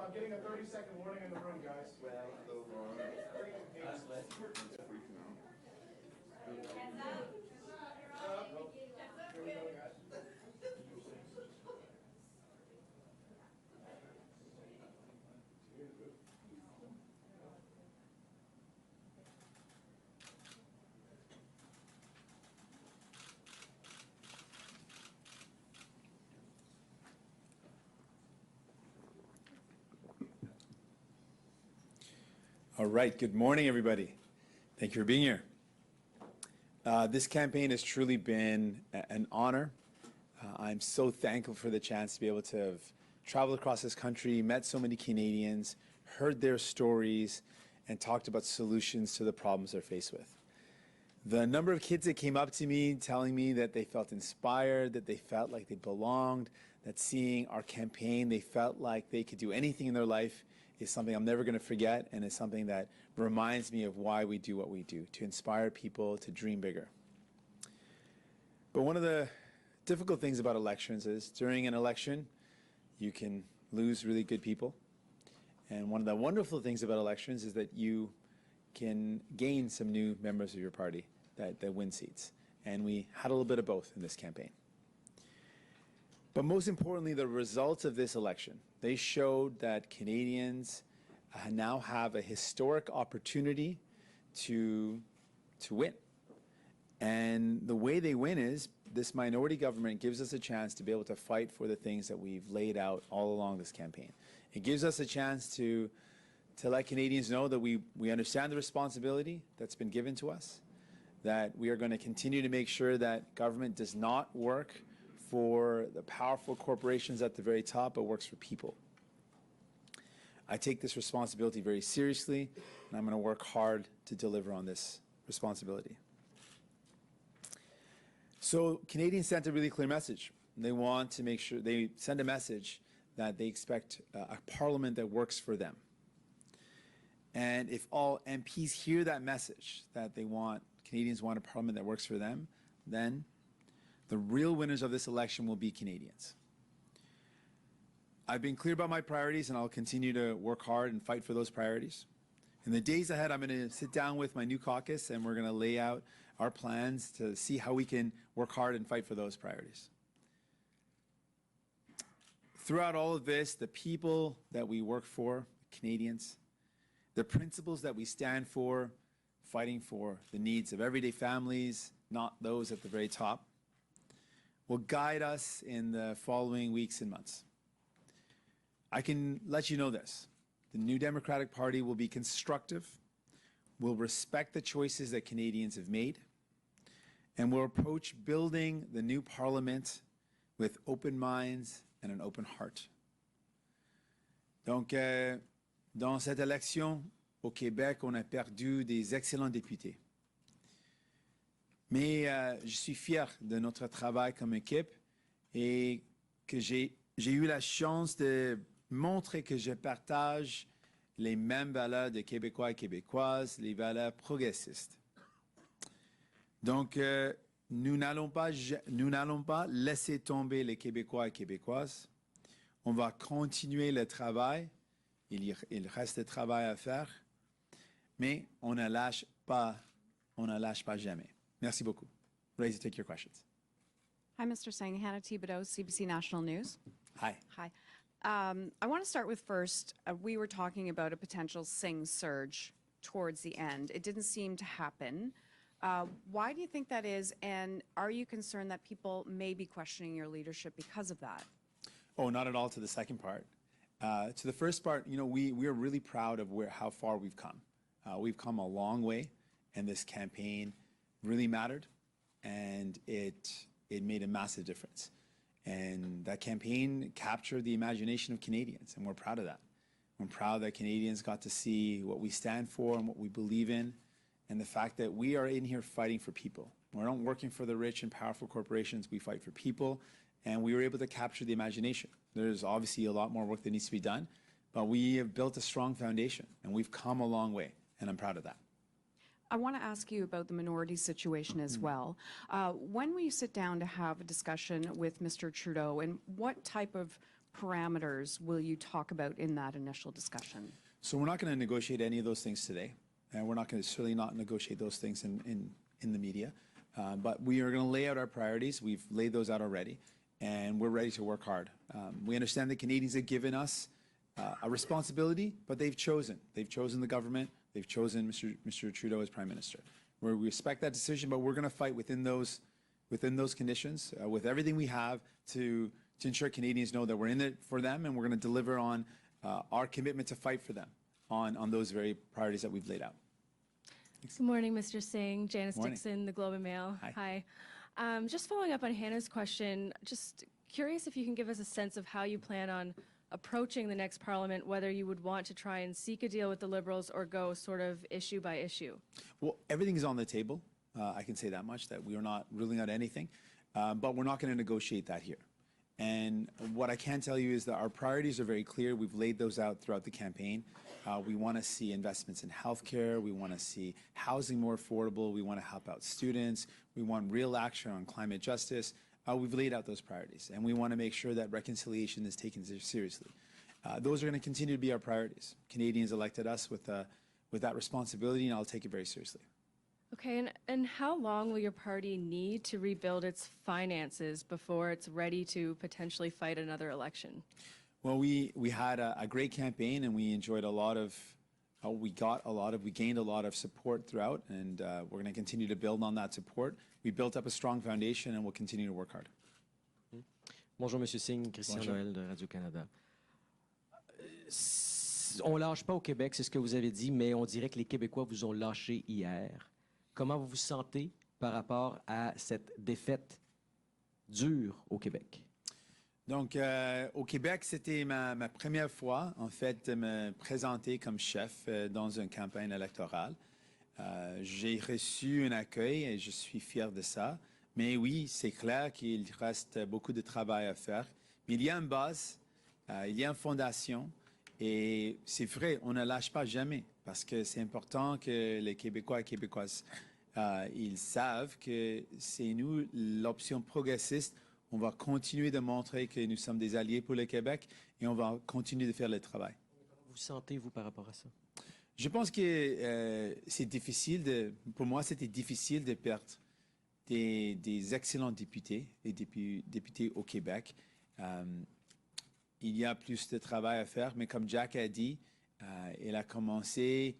I'm getting a 30-second warning in the room, guys. Well, so long. That's less freaking out. Hands up. Here we go, guys. All right, good morning, everybody. Thank you for being here. This campaign has truly been an honor. I'm so thankful for the chance to be able to have traveled across this country, met so many Canadians, heard their stories, and talked about solutions to the problems they're faced with. The number of kids that came up to me telling me that they felt inspired, that they felt like they belonged, that seeing our campaign, they felt like they could do anything in their life is something I'm never going to forget, and is something that reminds me of why we do what we do, to inspire people to dream bigger. But one of the difficult things about elections is during an election, you can lose really good people. And one of the wonderful things about elections is that you can gain some new members of your party that win seats. And we had a little bit of both in this campaign. But most importantly, the results of this election, they showed that Canadians now have a historic opportunity to win. And the way they win is this minority government gives us a chance to be able to fight for the things that we've laid out all along this campaign. It gives us a chance to let Canadians know that we understand the responsibility that's been given to us, that we are going to continue to make sure that government does not work for the powerful corporations at the very top, but works for people. I take this responsibility very seriously, and I'm going to work hard to deliver on this responsibility. So Canadians sent a really clear message. They want to make sure, they send a message that they expect a parliament that works for them. And if all MPs hear that message, that Canadians want a parliament that works for them, then the real winners of this election will be Canadians. I've been clear about my priorities, and I'll continue to work hard and fight for those priorities. In the days ahead, I'm going to sit down with my new caucus, and we're going to lay out our plans to see how we can work hard and fight for those priorities. Throughout all of this, the people that we work for, Canadians, the principles that we stand for, fighting for the needs of everyday families, not those at the very top, will guide us in the following weeks and months. I can let you know this. The New Democratic Party will be constructive, will respect the choices that Canadians have made, and will approach building the new Parliament with open minds and an open heart. Donc, dans cette élection, au Québec, on a perdu des excellents députés. Mais je suis fier de notre travail comme équipe et que j'ai eu la chance de montrer que je partage les mêmes valeurs de Québécois et Québécoises, les valeurs progressistes. Donc, nous n'allons pas laisser tomber les Québécois et Québécoises. On va continuer le travail. Il reste du travail à faire, mais on ne lâche pas jamais. Merci beaucoup. Ready to take your questions. Hi, Mr. Singh. Hannah Thibodeau, CBC National News. Hi. Hi. I want to start with first, we were talking about a potential Singh surge towards the end. It didn't seem to happen. Why do you think that is, and are you concerned that people may be questioning your leadership because of that? Oh, not at all to the second part. To the first part, you know, we are really proud of how far we've come. We've come a long way, and this campaign really mattered, and it made a massive difference. And that campaign captured the imagination of Canadians, and we're proud of that. I'm proud that Canadians got to see what we stand for and what we believe in, and the fact that we are in here fighting for people. We're not working for the rich and powerful corporations. We fight for people, and we were able to capture the imagination. There's obviously a lot more work that needs to be done, but we have built a strong foundation, and we've come a long way, and I'm proud of that. I want to ask you about the minority situation as well. When will you sit down to have a discussion with Mr. Trudeau, and what type of parameters will you talk about in that initial discussion? So we're not going to negotiate any of those things today, and we're not going to certainly not negotiate those things in the media. But we are going to lay out our priorities. We've laid those out already, and we're ready to work hard. We understand the Canadians have given us a responsibility, but they've chosen. They've chosen the government. They've chosen Mr. Trudeau as Prime Minister. We respect that decision, but we're going to fight within those conditions, with everything we have to ensure Canadians know that we're in it for them, and we're going to deliver on our commitment to fight for them on those very priorities that we've laid out. Good morning, Mr. Singh. Janice Morning. Dixon, The Globe and Mail. Hi. Just following up on Hannah's question, just curious if you can give us a sense of how you plan on approaching the next Parliament, whether you would want to try and seek a deal with the Liberals or go sort of issue by issue. Well, everything is on the table. I can say that much, that we are not ruling out anything, but we're not going to negotiate that here. And what I can tell you is that our priorities are very clear. We've laid those out throughout the campaign. We want to see investments in healthcare. We want to see housing more affordable. We want to help out students. We want real action on climate justice. We've laid out those priorities, and we want to make sure that reconciliation is taken seriously. Those are going to continue to be our priorities. Canadians elected us with that responsibility, and I'll take it very seriously. Okay, and how long will your party need to rebuild its finances before it's ready to potentially fight another election? Well, we had a great campaign, and we enjoyed we gained a lot of support throughout, and we're going to continue to build on that support. We built up a strong foundation, and we'll continue to work hard. Bonjour, Monsieur Singh, Christian Bonjour. Noël de Radio-Canada. On lâche pas au Québec, c'est ce que vous avez dit, mais on dirait que les Québécois vous ont lâché hier. Comment vous vous sentez par rapport à cette défaite dure au Québec? Donc, au Québec, c'était ma première fois, en fait, de me présenter comme chef dans une campagne électorale. J'ai reçu un accueil et je suis fier de ça. Mais oui, c'est clair qu'il reste beaucoup de travail à faire. Mais il y a une base, il y a une fondation. Et c'est vrai, on ne lâche pas jamais, parce que c'est important que les Québécois et Québécoises, ils savent que c'est nous, l'option progressiste. On va continuer de montrer que nous sommes des alliés pour le Québec et on va continuer de faire le travail. Vous sentez-vous par rapport à ça? Je pense que c'est difficile pour moi, c'était difficile de perdre des excellents députés et députés au Québec. Il y a plus de travail à faire, mais comme Jack a dit, il a commencé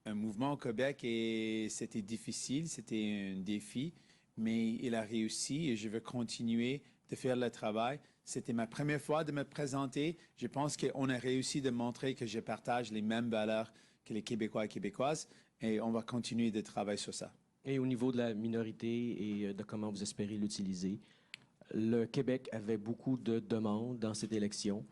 un mouvement au Québec et c'était difficile, c'était un défi, mais il a réussi et je veux continuer de faire le travail. C'était ma première fois de me présenter. Je pense qu'on a réussi de montrer que je partage les mêmes valeurs que les Québécois et Québécoises et on va continuer de travailler sur ça. Et au niveau de la minorité et de comment vous espérez l'utiliser, le Québec avait beaucoup de demandes dans cette élection.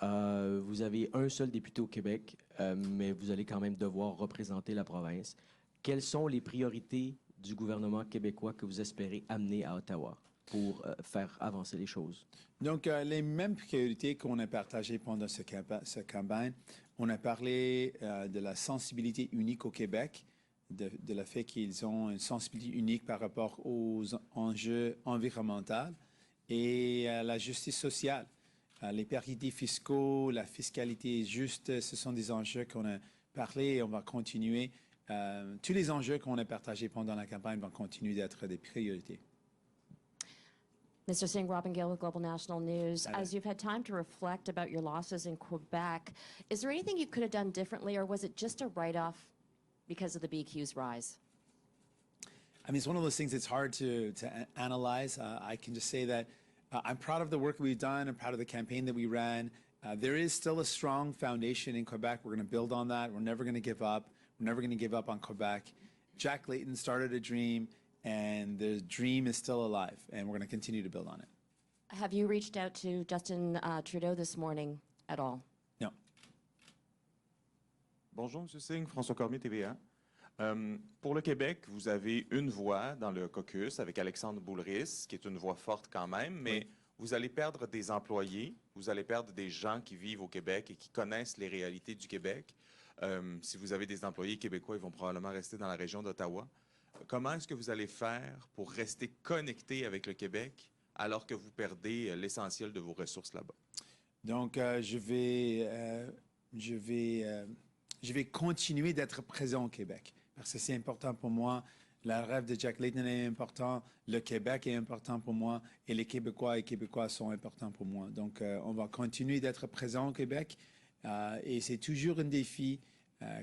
Vous avez un seul député au Québec, mais vous allez quand même devoir représenter la province. Quelles sont les priorités du gouvernement québécois que vous espérez amener à Ottawa pour faire avancer les choses? Donc, les mêmes priorités qu'on a partagées pendant cette campagne, on a parlé de la sensibilité unique au Québec, de le fait qu'ils ont une sensibilité unique par rapport aux enjeux environnementaux et la justice sociale. Les parités fiscaux, la fiscalité juste, ce sont des enjeux qu'on a parlé et on va continuer. Tous les enjeux qu'on a partagés pendant la campagne vont continuer d'être des priorités. Mr. Singh, Robin Gill with Global National News. Hi there. As you've had time to reflect about your losses in Quebec, is there anything you could have done differently, or was it just a write-off because of the BQ's rise? I mean, it's one of those things that's hard to analyze. I can just say that I'm proud of the work we've done. I'm proud of the campaign that we ran. There is still a strong foundation in Quebec. We're going to build on that. We're never going to give up. We're never going to give up on Quebec. Jack Layton started a dream, and the dream is still alive, and we're going to continue to build on it. Have you reached out to Justin Trudeau this morning at all? No. Bonjour, M. Singh, François Cormier, TVA. Pour le Québec, vous avez une voix dans le caucus avec Alexandre Boulris, qui est une voix forte quand même, mais Oui. vous allez perdre des employés, vous allez perdre des gens qui vivent au Québec et qui connaissent les réalités du Québec. Si vous avez des employés québécois, ils vont probablement rester dans la région d'Ottawa. Comment est-ce que vous allez faire pour rester connecté avec le Québec alors que vous perdez l'essentiel de vos ressources là-bas? Donc, je vais continuer d'être présent au Québec parce que c'est important pour moi. Le rêve de Jack Layton est important, le Québec est important pour moi et les Québécois et Québécoises sont importants pour moi. Donc, on va continuer d'être présent au Québec et c'est toujours un défi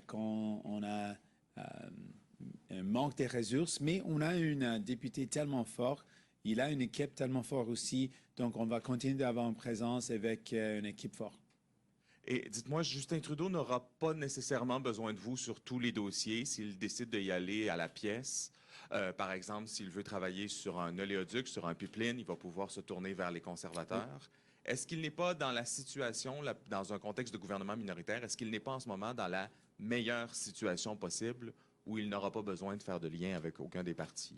quand on a un manque de ressources, mais on a un député tellement fort. Il a une équipe tellement forte aussi, donc on va continuer d'avoir une présence avec une équipe forte. Et dites-moi, Justin Trudeau n'aura pas nécessairement besoin de vous sur tous les dossiers s'il décide d'y aller à la pièce. Par exemple, s'il veut travailler sur un oléoduc, sur un pipeline, il va pouvoir se tourner vers les conservateurs. Oui. Est-ce qu'il n'est pas dans la situation, dans un contexte de gouvernement minoritaire, est-ce qu'il n'est pas en ce moment dans la meilleure situation possible où il n'aura pas besoin de faire de lien avec aucun des partis?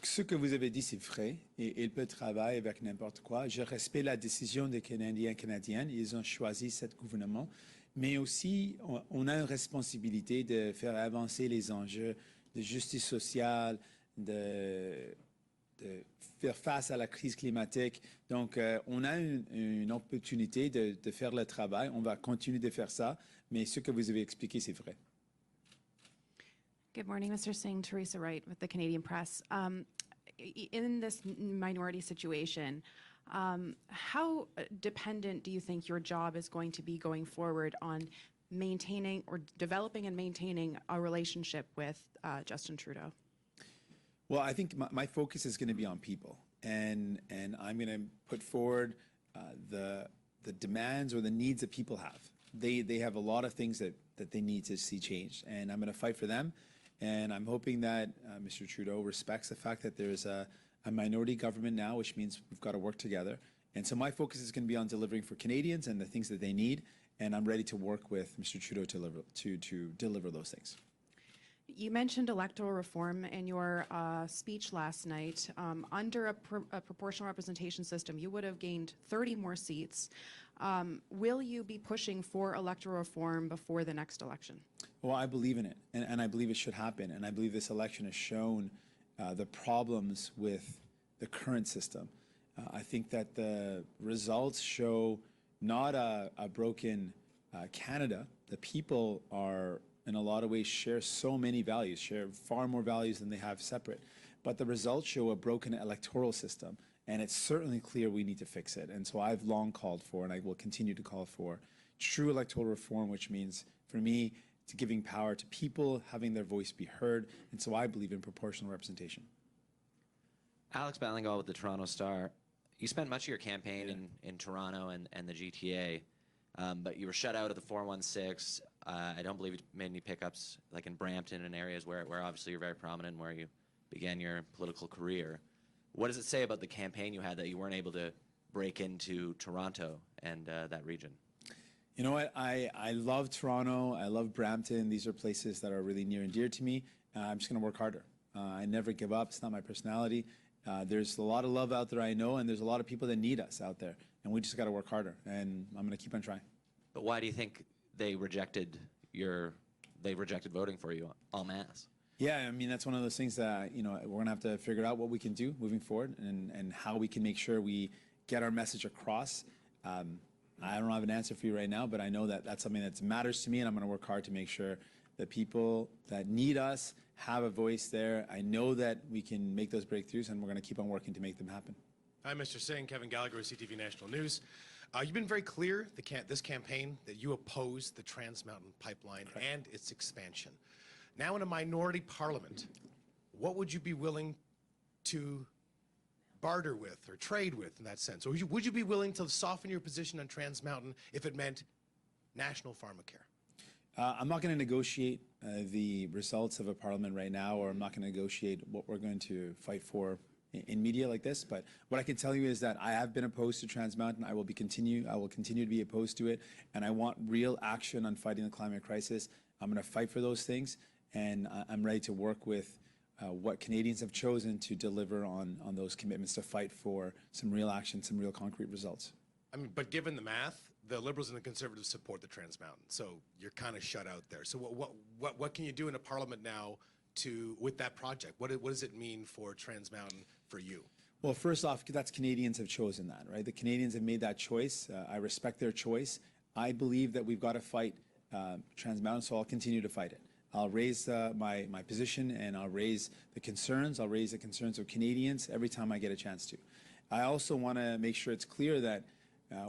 Ce que vous avez dit, c'est vrai. Et il peut travailler avec n'importe quoi. Je respecte la décision des Canadiens et Canadiennes. Ils ont choisi ce gouvernement. Mais aussi, on a une responsabilité de faire avancer les enjeux de justice sociale, de faire face à la crise climatique. Donc, on a une opportunité de faire le travail. On va continuer de faire ça. Mais ce que vous avez expliqué, c'est vrai. Good morning, Mr. Singh. Teresa Wright with the Canadian Press. In this minority situation, how dependent do you think your job is going to be going forward on maintaining or developing and maintaining a relationship with Justin Trudeau? Well, I think my focus is going to be on people, and I'm going to put forward the demands or the needs that people have. They have a lot of things that they need to see changed, and I'm going to fight for them. And I'm hoping that Mr. Trudeau respects the fact that there's a minority government now, which means we've got to work together. And so my focus is going to be on delivering for Canadians and the things that they need. And I'm ready to work with Mr. Trudeau to deliver those things. You mentioned electoral reform in your speech last night. Under a proportional representation system, you would have gained 30 more seats. Will you be pushing for electoral reform before the next election? Well, I believe in it, and I believe it should happen. And I believe this election has shown the problems with the current system. I think that the results show not a broken Canada. The people are, in a lot of ways, share so many values, share far more values than they have separate. But the results show a broken electoral system, and it's certainly clear we need to fix it. And so I've long called for, and I will continue to call for, true electoral reform, which means, for me, to giving power to people, having their voice be heard, and so I believe in proportional representation. Alex Ballingall with the Toronto Star. You spent much of your campaign in Toronto and the GTA, but you were shut out of the 416. I don't believe you made any pickups like in Brampton and areas where obviously you're very prominent and where you began your political career. What does it say about the campaign you had that you weren't able to break into Toronto and that region? You know what? I love Toronto. I love Brampton. These are places that are really near and dear to me. I'm just going to work harder. I never give up. It's not my personality. There's a lot of love out there, I know, and there's a lot of people that need us out there. And we just got to work harder. And I'm going to keep on trying. But why do you think they rejected voting for you en masse? Yeah, I mean, that's one of those things that, we're going to have to figure out what we can do moving forward and how we can make sure we get our message across. I don't have an answer for you right now, but I know that that's something that matters to me, and I'm going to work hard to make sure that people that need us have a voice there. I know that we can make those breakthroughs, and we're going to keep on working to make them happen. Hi, Mr. Singh. Kevin Gallagher, CTV National News. You've been very clear, this campaign, that you oppose the Trans Mountain Pipeline and its expansion. Now in a minority parliament, what would you be willing to barter with or trade with in that sense? Or would you be willing to soften your position on Trans Mountain if it meant national pharmacare? I'm not going to negotiate the results of a parliament right now, or I'm not going to negotiate what we're going to fight for in media like this. But what I can tell you is that I have been opposed to Trans Mountain. I will continue to be opposed to it, and I want real action on fighting the climate crisis. I'm going to fight for those things, and I'm ready to work with what Canadians have chosen to deliver on those commitments, to fight for some real action, some real concrete results. I mean, but given the math, the Liberals and the Conservatives support the Trans Mountain, so you're kind of shut out there. So what can you do in a parliament now with that project? What does it mean for Trans Mountain for you? Well, first off, that's Canadians have chosen that, right? The Canadians have made that choice. I respect their choice. I believe that we've got to fight Trans Mountain, so I'll continue to fight it. I'll raise my position, and I'll raise the concerns. I'll raise the concerns of Canadians every time I get a chance to. I also want to make sure it's clear that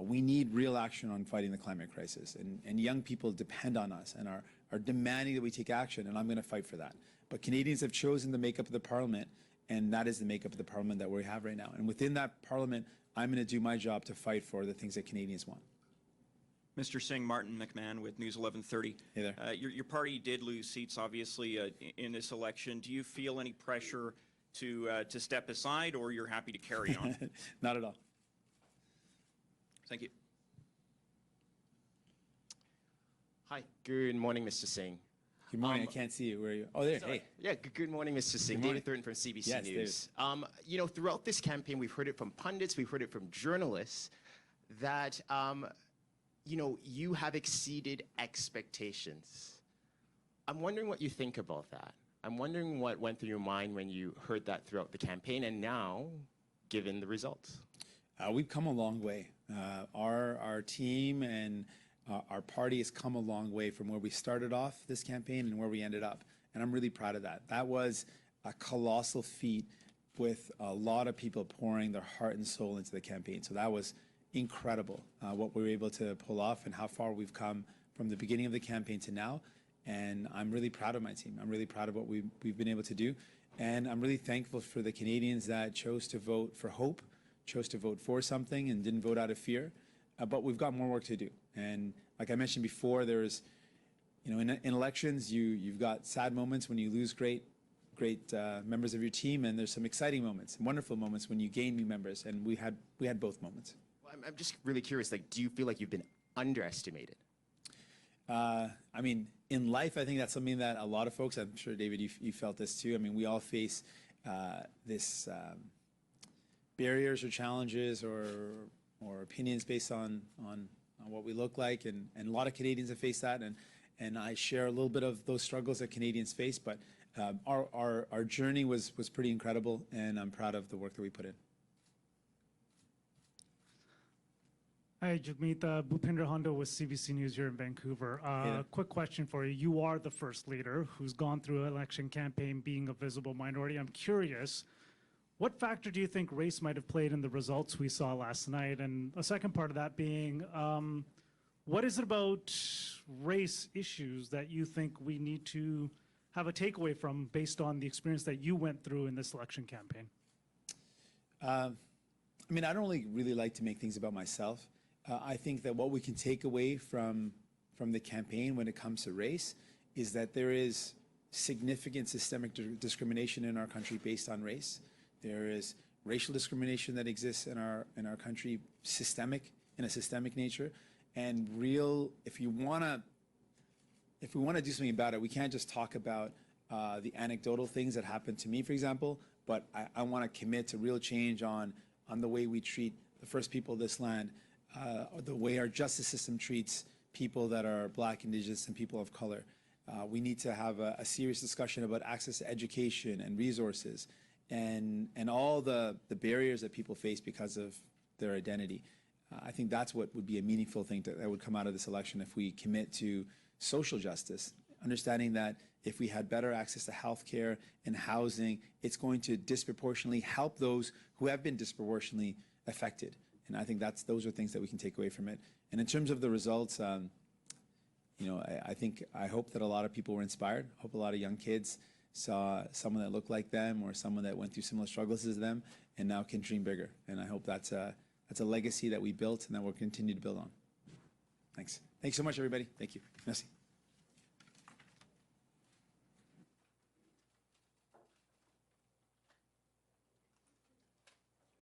we need real action on fighting the climate crisis, and young people depend on us and are demanding that we take action, and I'm going to fight for that. But Canadians have chosen the makeup of the Parliament, and that is the makeup of the Parliament that we have right now. And within that Parliament, I'm going to do my job to fight for the things that Canadians want. Mr. Singh, Martin McMahon with News 1130. Hey there. Your party did lose seats, obviously, in this election. Do you feel any pressure to step aside, or you're happy to carry on? Not at all. Thank you. Hi, good morning, Mr. Singh. Good morning. I can't see you. Where are you? Oh, there. Sorry. Hey. Yeah, good morning, Mr. Singh. Good morning. David Thornton from CBC Yes, News. You know, throughout this campaign, we've heard it from pundits, we've heard it from journalists that, you know, you have exceeded expectations. I'm wondering what you think about that. I'm wondering what went through your mind when you heard that throughout the campaign and now, given the results. We've come a long way. Our team and our party has come a long way from where we started off this campaign and where we ended up. And I'm really proud of that. That was a colossal feat with a lot of people pouring their heart and soul into the campaign. So that was incredible, what we were able to pull off and how far we've come from the beginning of the campaign to now. And I'm really proud of my team. I'm really proud of what we've been able to do. And I'm really thankful for the Canadians that chose to vote for hope, chose to vote for something and didn't vote out of fear. But we've got more work to do. And like I mentioned before, there's, you know, in elections, you've got sad moments when you lose great members of your team, and there's some exciting moments, wonderful moments when you gain new members, and we had both moments. Well, I'm just really curious, like, do you feel like you've been underestimated? I mean, in life, I think that's something that a lot of folks, I'm sure, David, you felt this too. I mean, we all face this barriers or challenges or opinions based on what we look like, and a lot of Canadians have faced that, and I share a little bit of those struggles that Canadians face, but our journey was pretty incredible, and I'm proud of the work that we put in. Hi, Jagmeet. Bhupendra Hondo with CBC News here in Vancouver. Yeah. Quick question for you. You are the first leader who's gone through an election campaign being a visible minority. I'm curious, what factor do you think race might have played in the results we saw last night? And a second part of that being, what is it about race issues that you think we need to have a takeaway from based on the experience that you went through in this election campaign? I mean, I don't really like to make things about myself. I think that what we can take away from the campaign when it comes to race is that there is significant systemic discrimination in our country based on race. There is racial discrimination that exists in our country, in a systemic nature, and real. If we want to do something about it, we can't just talk about the anecdotal things that happened to me, for example. But I want to commit to real change on the way we treat the first people of this land, the way our justice system treats people that are Black, Indigenous, and people of color. We need to have a serious discussion about access to education and resources, and all the barriers that people face because of their identity. I think that's what would be a meaningful thing that would come out of this election if we commit to social justice, understanding that if we had better access to health care and housing, it's going to disproportionately help those who have been disproportionately affected. And I think those are things that we can take away from it. And in terms of the results, you know, I hope that a lot of people were inspired. I hope a lot of young kids saw someone that looked like them or someone that went through similar struggles as them and now can dream bigger. And I hope that's a legacy that we built and that we'll continue to build on. Thanks. Thanks so much, everybody. Thank you. Merci.